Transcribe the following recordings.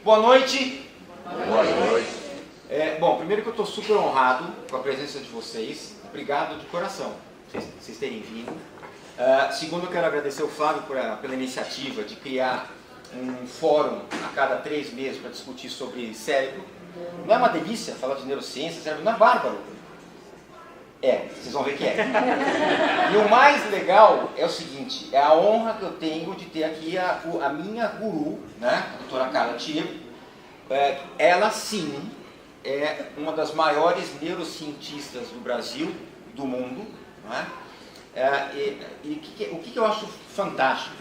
Boa noite. Boa noite. Bom, primeiro que eu estou super honrado com a presença de vocês. Obrigado de coração por vocês terem vindo. Segundo, eu quero agradecer ao Flávio pela iniciativa de criar um fórum a cada 3 meses para discutir sobre cérebro. Não é uma delícia falar de neurociência, cérebro não é bárbaro? Vocês vão ver que é. E o mais legal é o seguinte, é a honra que eu tenho de ter aqui a minha guru, né, a doutora Carla Tiro. Ela sim é uma das maiores neurocientistas do Brasil, do mundo, né? O que eu acho fantástico?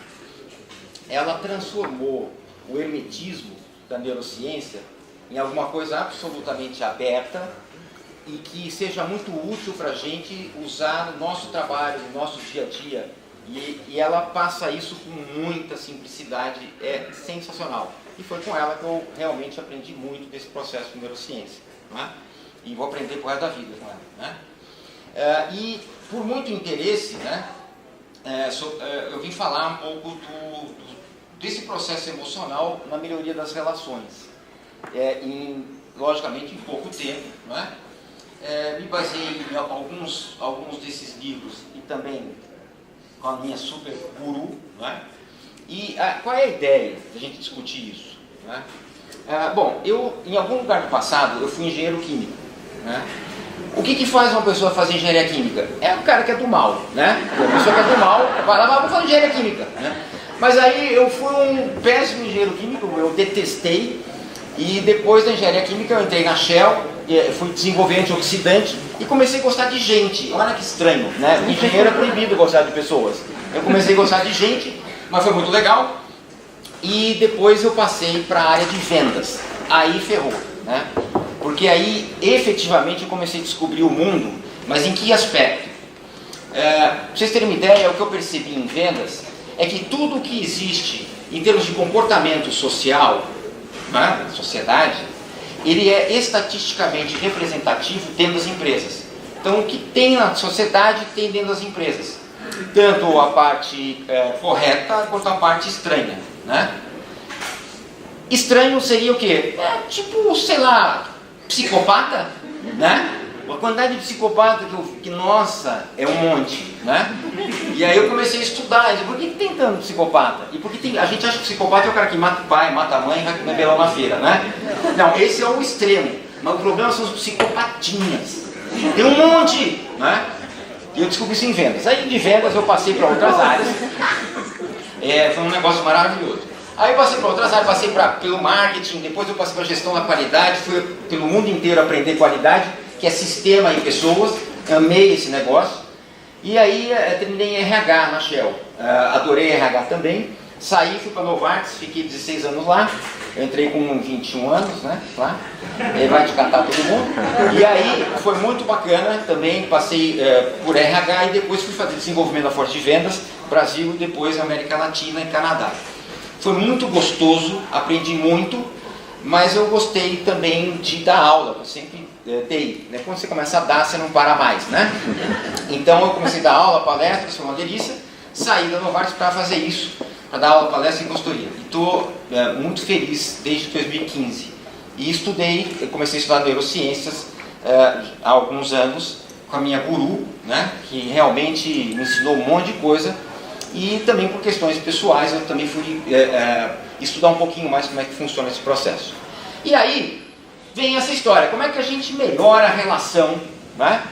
Ela transformou o hermetismo da neurociência em alguma coisa absolutamente aberta e que seja muito útil para a gente usar no nosso trabalho, no nosso dia a dia. E ela passa isso com muita simplicidade, é sensacional. E foi com ela que eu realmente aprendi muito desse processo de neurociência, né? E vou aprender pro resto da vida com ela, né? E por muito interesse, né, eu vim falar um pouco desse processo emocional na melhoria das relações. Logicamente, em pouco tempo, né? Me baseei em alguns desses livros e também com a minha super guru, né? E qual é a ideia da gente discutir isso, né? Bom, em algum lugar do passado, eu fui engenheiro químico, né? O que faz uma pessoa fazer engenharia química? É o cara que é do mal, né? A pessoa que é do mal, vai lá, vou fazer engenharia química, né? Mas aí eu fui um péssimo engenheiro químico, eu detestei. E depois da engenharia química eu entrei na Shell, fui desenvolver antioxidante e comecei a gostar de gente. Olha que estranho, né? O engenheiro é proibido gostar de pessoas. Eu comecei a gostar de gente, mas foi muito legal. E depois eu passei para a área de vendas. Aí ferrou, né? Porque aí efetivamente eu comecei a descobrir o mundo, mas em que aspecto? Para vocês terem uma ideia, o que eu percebi em vendas é que tudo que existe em termos de comportamento social, né, sociedade, ele é estatisticamente representativo dentro das empresas. Então o que tem na sociedade tem dentro das empresas, tanto a parte correta quanto a parte estranha, né? Estranho seria o quê? Tipo, sei lá, psicopata, né? Uma quantidade de psicopata que nossa, é um monte, né? E aí eu comecei a estudar, por que tem tanto psicopata? E por que a gente acha que psicopata é o cara que mata o pai, mata a mãe e vai comer melão na feira, né? Não, esse é o extremo, mas o problema são os psicopatinhas. Tem um monte, né? E eu descobri isso em vendas. Aí de vendas eu passei para outras áreas. Foi um negócio maravilhoso. Aí eu passei para outras áreas, passei pelo marketing, depois eu passei para a gestão da qualidade, fui pelo mundo inteiro aprender qualidade, que é sistema e pessoas, amei esse negócio. E aí terminei em RH na Shell, adorei RH também, saí, fui para Novartis, fiquei 16 anos lá, eu entrei com 21 anos, né, lá, vai te catar todo mundo. E aí foi muito bacana, também passei por RH e depois fui fazer desenvolvimento da força de vendas, Brasil e depois América Latina e Canadá. Foi muito gostoso, aprendi muito, mas eu gostei também de dar aula, eu sempre dei, né? Quando você começa a dar, você não para mais, né? Então eu comecei a dar aula, palestras, foi uma delícia, saí da Novartis para fazer isso, para dar aula, palestra e consultoria. E estou muito feliz desde 2015. E eu comecei a estudar neurociências há alguns anos com a minha guru, né? Que realmente me ensinou um monte de coisa. E também por questões pessoais eu também fui estudar um pouquinho mais como é que funciona esse processo. E aí vem essa história, como é que a gente melhora a relação, né,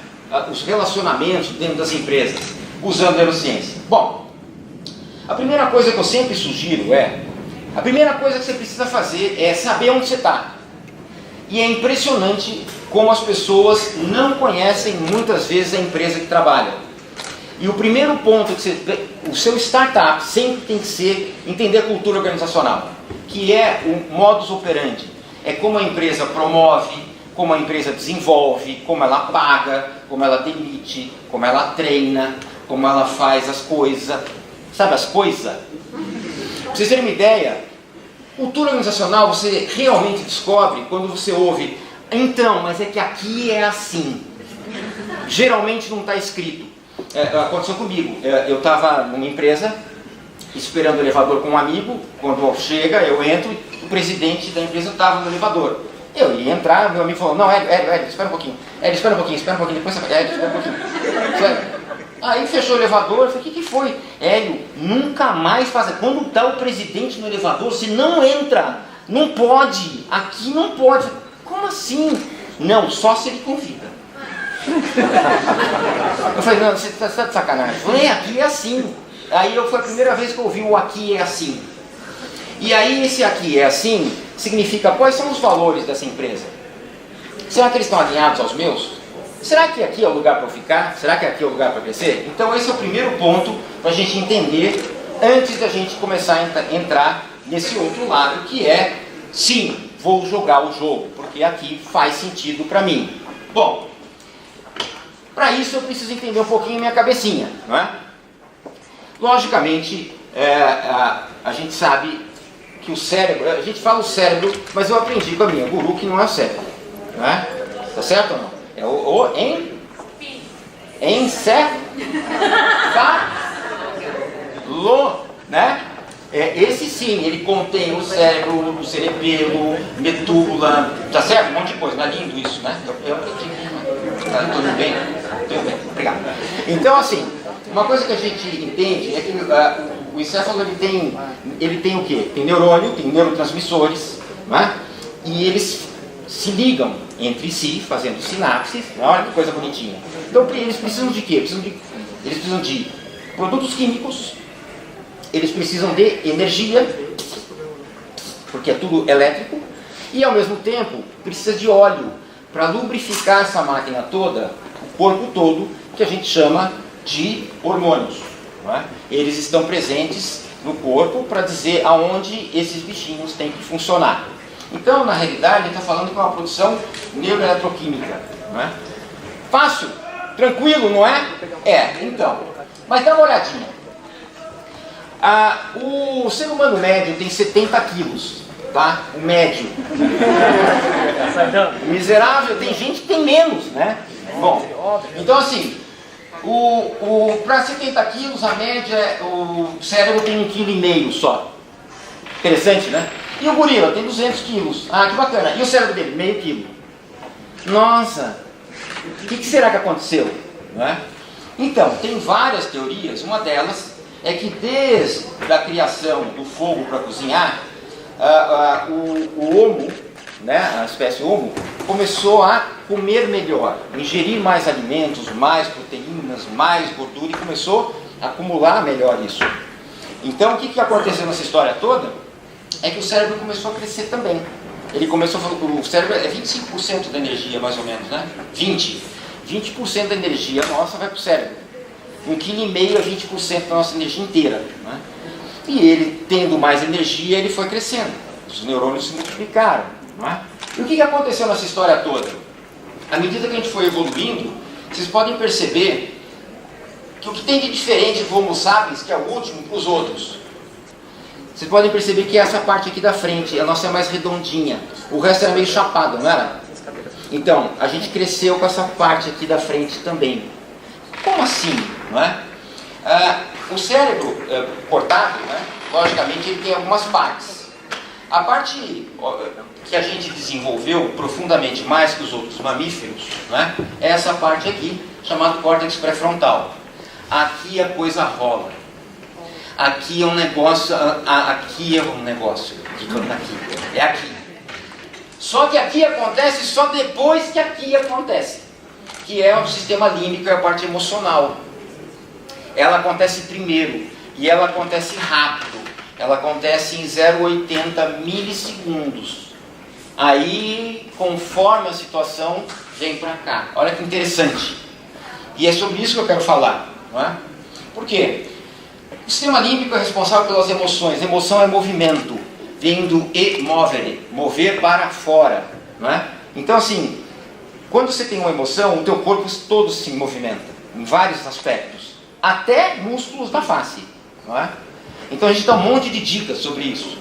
os relacionamentos dentro das empresas, usando neurociência? Bom, a primeira coisa que eu sempre sugiro a primeira coisa que você precisa fazer é saber onde você está. E é impressionante como as pessoas não conhecem muitas vezes a empresa que trabalha. E o primeiro ponto o seu startup sempre tem que ser entender a cultura organizacional, que é o modus operandi. É como a empresa promove, como a empresa desenvolve, como ela paga, como ela demite, como ela treina, como ela faz as coisas. Sabe as coisas? Pra vocês terem uma ideia, cultura organizacional você realmente descobre quando você ouve, então, mas é que aqui é assim. Geralmente não está escrito. Aconteceu comigo, eu estava numa empresa esperando o elevador com um amigo, quando chega eu entro, o presidente da empresa estava no elevador. Eu ia entrar, meu amigo falou, não, Hélio, espera um pouquinho. Hélio, espera um pouquinho, depois você... Hélio, espera um pouquinho. Aí fechou o elevador, eu falei, o que foi? Hélio, nunca mais faça. Quando está o presidente no elevador, você não entra. Não pode. Aqui não pode. Como assim? Não, só se ele convida. Eu falei, não, você está de sacanagem. Eu falei, aqui é assim. Aí foi a primeira vez que eu ouvi o aqui é assim. E aí esse aqui é assim, significa quais são os valores dessa empresa? Será que eles estão alinhados aos meus? Será que aqui é o lugar para eu ficar? Será que aqui é o lugar para crescer? Então esse é o primeiro ponto para a gente entender antes da gente começar a entrar nesse outro lado, que é, sim, vou jogar o jogo, porque aqui faz sentido para mim. Bom, para isso eu preciso entender um pouquinho minha cabecinha, não é? Logicamente, a gente sabe que o cérebro, a gente fala o cérebro, mas eu aprendi com a minha guru que não é o cérebro, não é? Tá certo ou não? É o né? Esse sim, ele contém o cérebro, o cerebelo, medula, tá certo? Um monte de coisa, não é lindo isso, né? Eu aprendi, tá tudo bem? Tudo bem, obrigado. Então assim, uma coisa que a gente entende é que o encéfalo ele tem o quê? Tem neurônio, tem neurotransmissores, né? E eles se ligam entre si, fazendo sinapses. Olha que coisa bonitinha. Então eles precisam de quê? Eles precisam de produtos químicos, eles precisam de energia, porque é tudo elétrico, e ao mesmo tempo precisa de óleo para lubrificar essa máquina toda, o corpo todo, que a gente chama de hormônios. Não é? Eles estão presentes no corpo para dizer aonde esses bichinhos têm que funcionar. Então, na realidade, a gente está falando que é uma produção neuroeletroquímica. Não é? Fácil, tranquilo, não é? Então. Mas dá uma olhadinha. O ser humano médio tem 70 quilos, tá? O médio. O miserável, tem gente que tem menos, né? Bom, então assim, para 70 quilos, a média, o cérebro tem 1,5 kg só. Interessante, né? E o gorila tem 200 quilos. Ah, que bacana. E o cérebro dele? Meio quilo. Nossa, o que será que aconteceu? Não é? Então, tem várias teorias. Uma delas é que desde a criação do fogo para cozinhar, o Homo, né, a espécie Homo, começou a comer melhor, ingerir mais alimentos, mais proteínas, mais gordura, e começou a acumular melhor isso. Então, o que aconteceu nessa história toda? É que o cérebro começou a crescer também. Ele começou a... O cérebro é 25% da energia, mais ou menos, né? 20% da energia nossa vai para o cérebro. 1,5 kg é 20% da nossa energia inteira. Né? E ele, tendo mais energia, ele foi crescendo. Os neurônios se multiplicaram. Não é? E o que aconteceu nessa história toda? À medida que a gente foi evoluindo, vocês podem perceber que o que tem de diferente do Homo sapiens, que é o último, para os outros, vocês podem perceber que essa parte aqui da frente, a nossa é mais redondinha. O resto era meio chapado, não era? Então, a gente cresceu com essa parte aqui da frente também. Como assim? Não é? O cérebro cortado, né, logicamente, ele tem algumas partes. A parte que a gente desenvolveu profundamente mais que os outros mamíferos, né, é essa parte aqui, chamada córtex pré-frontal. Aqui a coisa rola. Aqui é um negócio, aqui é um negócio. É aqui. Só que aqui acontece só depois que aqui acontece. Que é o sistema límbico, é a parte emocional. Ela acontece primeiro. E ela acontece rápido. Ela acontece em 0,80 milissegundos. Aí, conforme a situação, vem para cá. Olha que interessante. E é sobre isso que eu quero falar. Não é? Por quê? O sistema límbico é responsável pelas emoções. Emoção é movimento. Vem do emovere, mover para fora. Não é? Então, assim, quando você tem uma emoção, o teu corpo todo se movimenta, em vários aspectos. Até músculos da face. Não é? Então, a gente dá um monte de dicas sobre isso.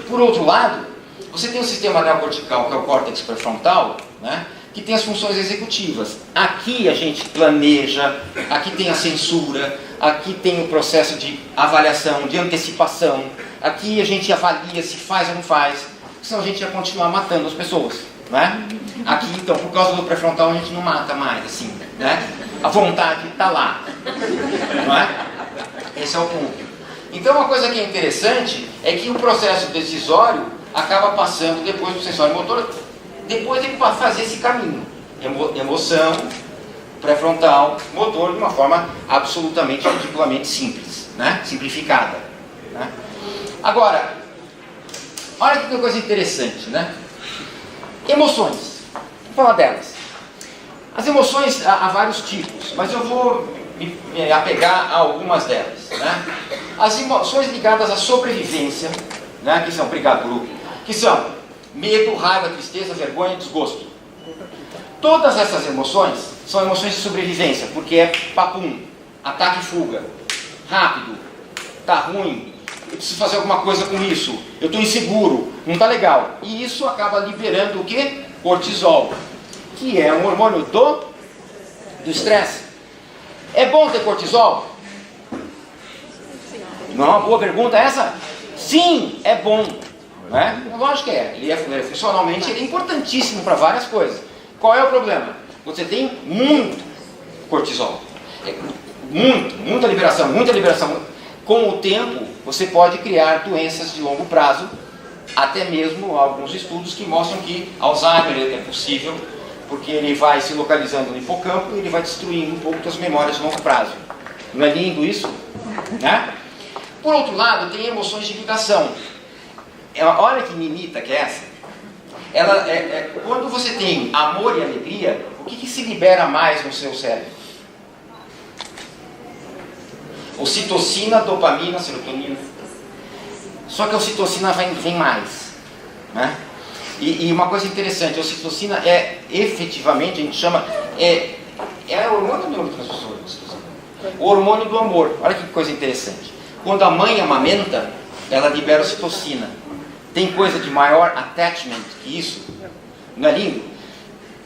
Por outro lado, você tem o sistema neocortical, que é o córtex pré-frontal, né? Que tem as funções executivas. Aqui a gente planeja, aqui tem a censura, aqui tem o processo de avaliação, de antecipação, aqui a gente avalia se faz ou não faz. porque senão a gente ia continuar matando as pessoas, né? Aqui, então, por causa do pré-frontal, a gente não mata mais, assim, né? A vontade está lá, não é? Esse é o ponto. Então, uma coisa que é interessante é que o processo decisório acaba passando depois do sensório motor, depois ele vai fazer esse caminho. Emoção, pré-frontal, motor, de uma forma absolutamente, ridiculamente simples, né? Simplificada, né? Agora, olha que coisa interessante, né? Emoções. Vou falar delas. As emoções há vários tipos, mas eu vou me apegar a algumas delas, né? As emoções ligadas à sobrevivência, né? Que são, obrigado, Lu, que são medo, raiva, tristeza, vergonha, desgosto. Todas essas emoções são emoções de sobrevivência, porque é papum, ataque e fuga, rápido, tá ruim, eu preciso fazer alguma coisa com isso, eu estou inseguro, não está legal. E isso acaba liberando o quê? Cortisol, que é um hormônio do estresse. É bom ter cortisol? Não é uma boa pergunta essa? Sim, é bom. Não é? Lógico que é. Funcionalmente ele é importantíssimo para várias coisas. Qual é o problema? Você tem muito cortisol. Muita liberação, muita liberação. Com o tempo, você pode criar doenças de longo prazo, até mesmo alguns estudos que mostram que Alzheimer é possível, porque ele vai se localizando no hipocampo e ele vai destruindo um pouco das memórias de longo prazo. Não é lindo isso? Né? Por outro lado, tem emoções de ligação. Olha que mimita que é essa. Quando você tem amor e alegria, o que se libera mais no seu cérebro? Ocitocina, dopamina, serotonina. Só que a ocitocina vem mais, né? E uma coisa interessante, a ocitocina é efetivamente, a gente chama, é o hormônio do neurotransmissor, o hormônio do amor. Olha que coisa interessante. Quando a mãe amamenta, ela libera ocitocina. Tem coisa de maior attachment que isso? Não é lindo?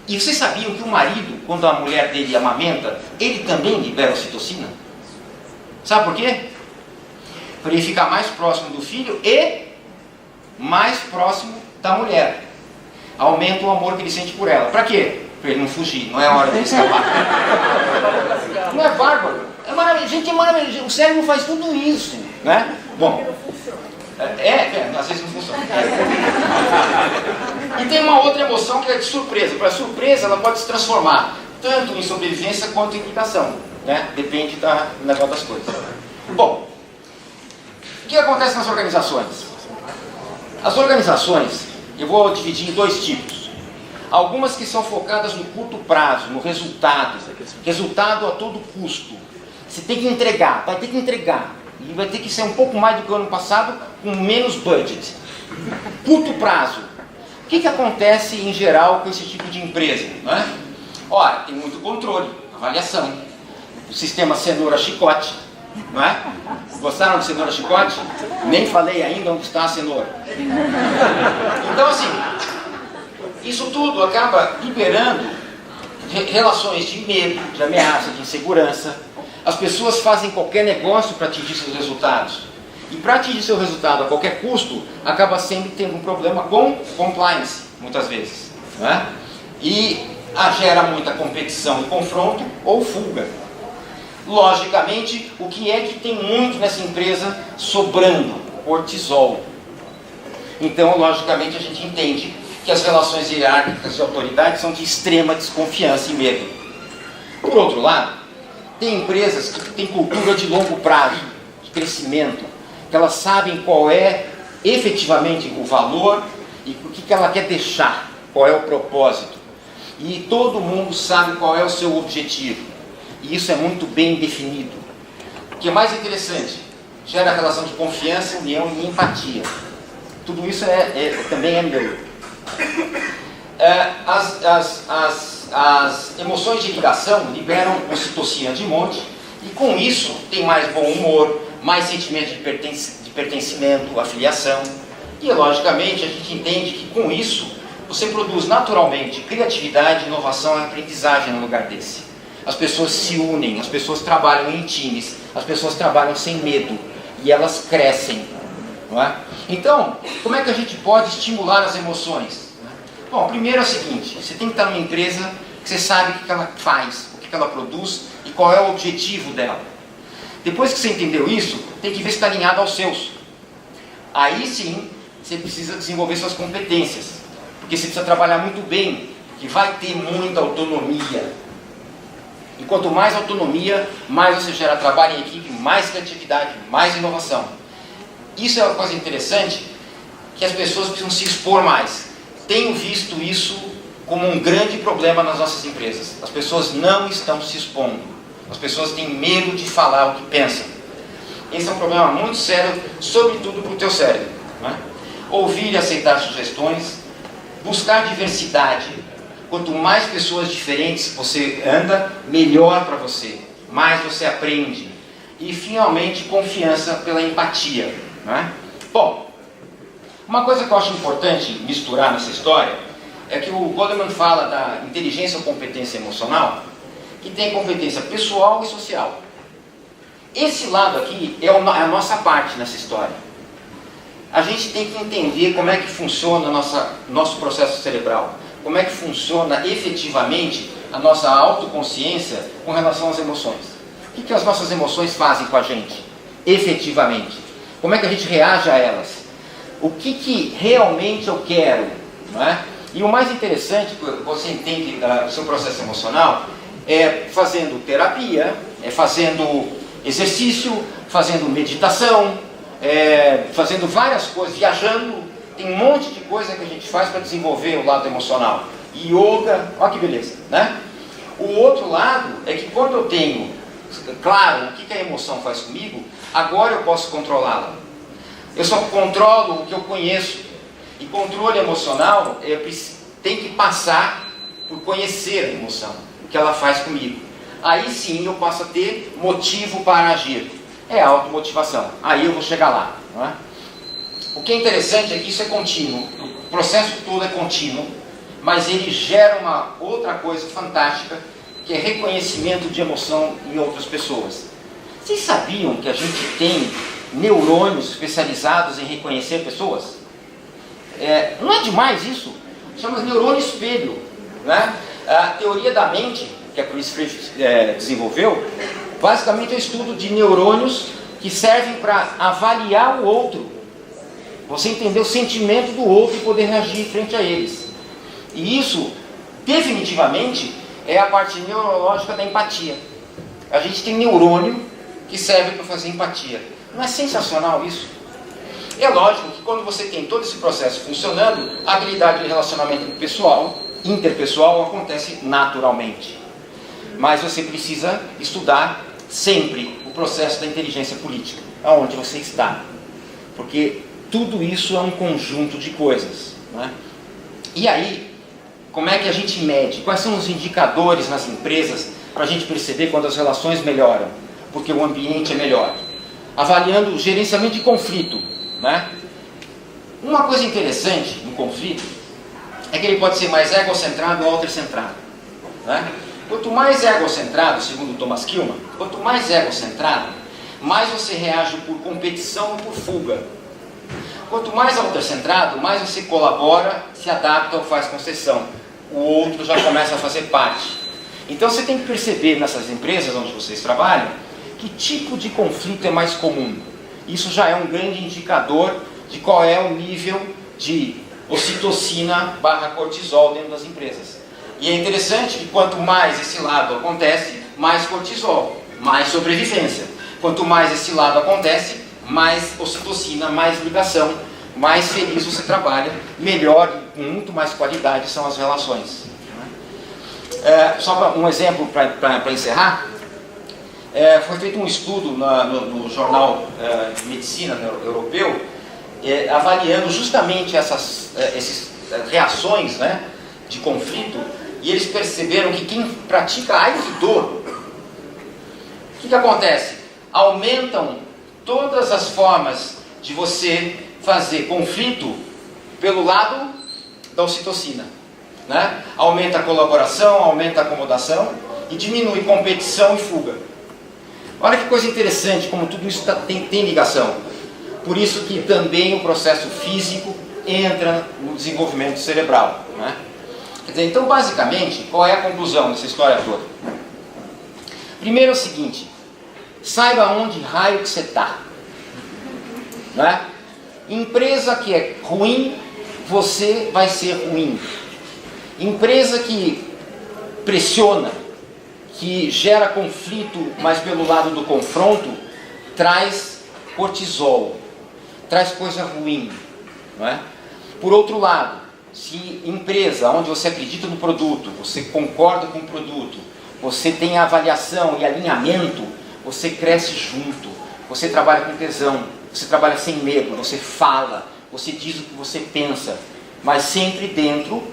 E vocês sabiam que o marido, quando a mulher dele amamenta, ele também libera ocitocina? Sabe por quê? Para ele ficar mais próximo do filho e mais próximo da mulher. Aumenta o amor que ele sente por ela. Para quê? Para ele não fugir, não é hora de escapar. Não é bárbaro? É maravilhoso. Gente, é maravilhoso. O cérebro faz tudo isso, né? Bom, às vezes não funciona. E tem uma outra emoção que é de surpresa. Para surpresa, ela pode se transformar tanto em sobrevivência quanto em ligação, né? Depende do negócio das coisas. Bom, o que acontece nas organizações? As organizações, eu vou dividir em dois tipos. Algumas que são focadas no curto prazo, no resultado a todo custo. Você tem que entregar, vai ter que entregar. E vai ter que ser um pouco mais do que o ano passado, com menos budget. Curto prazo. O que acontece em geral com esse tipo de empresa? Não é? Ora, tem muito controle, avaliação. O sistema cenoura-chicote. Não é? Gostaram de cenoura-chicote? Nem falei ainda onde está a cenoura. Então, assim, isso tudo acaba liberando relações de medo, de ameaça, de insegurança. As pessoas fazem qualquer negócio para atingir seus resultados. E para atingir seu resultado a qualquer custo, acaba sempre tendo um problema com compliance, muitas vezes. Não é? E gera muita competição e confronto ou fuga. Logicamente, o que é que tem muito nessa empresa sobrando? Cortisol. Então, logicamente, a gente entende que as relações hierárquicas de autoridade são de extrema desconfiança e medo. Por outro lado, tem empresas que têm cultura de longo prazo, de crescimento, que elas sabem qual é efetivamente o valor e o que ela quer deixar, qual é o propósito. E todo mundo sabe qual é o seu objetivo. E isso é muito bem definido. O que é mais interessante, gera relação de confiança, união e empatia. Tudo isso também é meu. As emoções de ligação liberam ocitocina de monte e com isso tem mais bom humor, mais sentimento de pertencimento, afiliação. E logicamente a gente entende que com isso você produz naturalmente criatividade, inovação e aprendizagem no lugar desse. As pessoas se unem, as pessoas trabalham em times, as pessoas trabalham sem medo e elas crescem. não é? Então, como é que a gente pode estimular as emoções? Bom, primeiro é o seguinte, você tem que estar numa empresa que você sabe o que ela faz, o que ela produz e qual é o objetivo dela. Depois que você entendeu isso, tem que ver se está alinhado aos seus. Aí sim, você precisa desenvolver suas competências, porque você precisa trabalhar muito bem, porque vai ter muita autonomia. E quanto mais autonomia, mais você gera trabalho em equipe, mais criatividade, mais inovação. Isso é uma coisa interessante, que as pessoas precisam se expor mais. Tenho visto isso como um grande problema nas nossas empresas. As pessoas não estão se expondo. As pessoas têm medo de falar o que pensam. Esse é um problema muito sério, sobretudo para o teu cérebro, né? Ouvir e aceitar sugestões, buscar diversidade. Quanto mais pessoas diferentes você anda, melhor para você. Mais você aprende. E, finalmente, confiança pela empatia, né? Bom, uma coisa que eu acho importante misturar nessa história é que o Goleman fala da inteligência ou competência emocional, que tem competência pessoal e social. Esse lado aqui é a nossa parte nessa história. A gente tem que entender como é que funciona nosso processo cerebral, como é que funciona efetivamente a nossa autoconsciência com relação às emoções. O que as nossas emoções fazem com a gente, efetivamente? Como é que a gente reage a elas? O que realmente eu quero, não é? E o mais interessante, que você entende o seu processo emocional, é fazendo terapia, é fazendo exercício, fazendo meditação, fazendo várias coisas, viajando. Tem um monte de coisa que a gente faz para desenvolver o lado emocional. Yoga, olha que beleza, né? O outro lado é que quando eu tenho claro o que a emoção faz comigo, agora eu posso controlá-la. Eu só controlo o que eu conheço. E controle emocional tem que passar por conhecer a emoção, o que ela faz comigo. Aí sim eu passo a ter motivo para agir. É a automotivação. Aí eu vou chegar lá, não é? O que é interessante é que isso é contínuo. O processo todo é contínuo, mas ele gera uma outra coisa fantástica, que é reconhecimento de emoção em outras pessoas. Vocês sabiam que a gente tem neurônios especializados em reconhecer pessoas? Não é demais isso? Chama de neurônio espelho, né? A teoria da mente, que a Chris Frisch desenvolveu, basicamente é um estudo de neurônios que servem para avaliar o outro. Você entender o sentimento do outro e poder reagir frente a eles. E isso, definitivamente, é a parte neurológica da empatia. A gente tem neurônio que serve para fazer empatia. Não é sensacional isso? É lógico que quando você tem todo esse processo funcionando, a habilidade de relacionamento pessoal, interpessoal, acontece naturalmente. Mas você precisa estudar sempre o processo da inteligência política, aonde você está. Porque tudo isso é um conjunto de coisas, né? E aí, como é que a gente mede? Quais são os indicadores nas empresas para a gente perceber quando as relações melhoram? Porque o ambiente é melhor. Avaliando o gerenciamento de conflito, né? Uma coisa interessante no conflito é que ele pode ser mais egocentrado ou autocentrado, né? Quanto mais egocentrado, segundo Thomas Kilmann, quanto mais egocentrado, mais você reage por competição e por fuga. Quanto mais autocentrado, mais você colabora, se adapta ou faz concessão. O outro já começa a fazer parte. Então você tem que perceber nessas empresas onde vocês trabalham, que tipo de conflito é mais comum. Isso já é um grande indicador de qual é o nível de ocitocina/cortisol dentro das empresas. E é interessante que quanto mais esse lado acontece, mais cortisol, mais sobrevivência. Quanto mais esse lado acontece, mais ocitocina, mais ligação, mais feliz você trabalha, melhor e com muito mais qualidade são as relações. Só um exemplo para encerrar. Foi feito um estudo no jornal de medicina europeu, avaliando justamente essas reações, né, de conflito, e eles perceberam que quem pratica Aikido, o que acontece? Aumentam todas as formas de você fazer conflito pelo lado da ocitocina, né? Aumenta a colaboração, aumenta a acomodação e diminui competição e fuga. Olha que coisa interessante como tudo isso tem ligação. Por isso que também o processo físico entra no desenvolvimento cerebral, né? Quer dizer, então, basicamente, qual é a conclusão dessa história toda? Primeiro é o seguinte: saiba onde raio que você está, não é? Empresa que é ruim, você vai ser ruim. Empresa que pressiona, que gera conflito, mas pelo lado do confronto, traz cortisol, traz coisa ruim, não é? Por outro lado, se empresa onde você acredita no produto, você concorda com o produto, você tem avaliação e alinhamento, você cresce junto, você trabalha com tesão, você trabalha sem medo, você fala, você diz o que você pensa, mas sempre dentro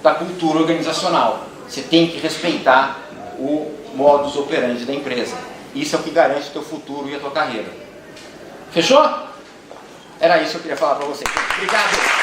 da cultura organizacional. Você tem que respeitar o modus operandi da empresa. Isso é o que garante o teu futuro e a tua carreira. Fechou? Era isso que eu queria falar para vocês. Obrigado.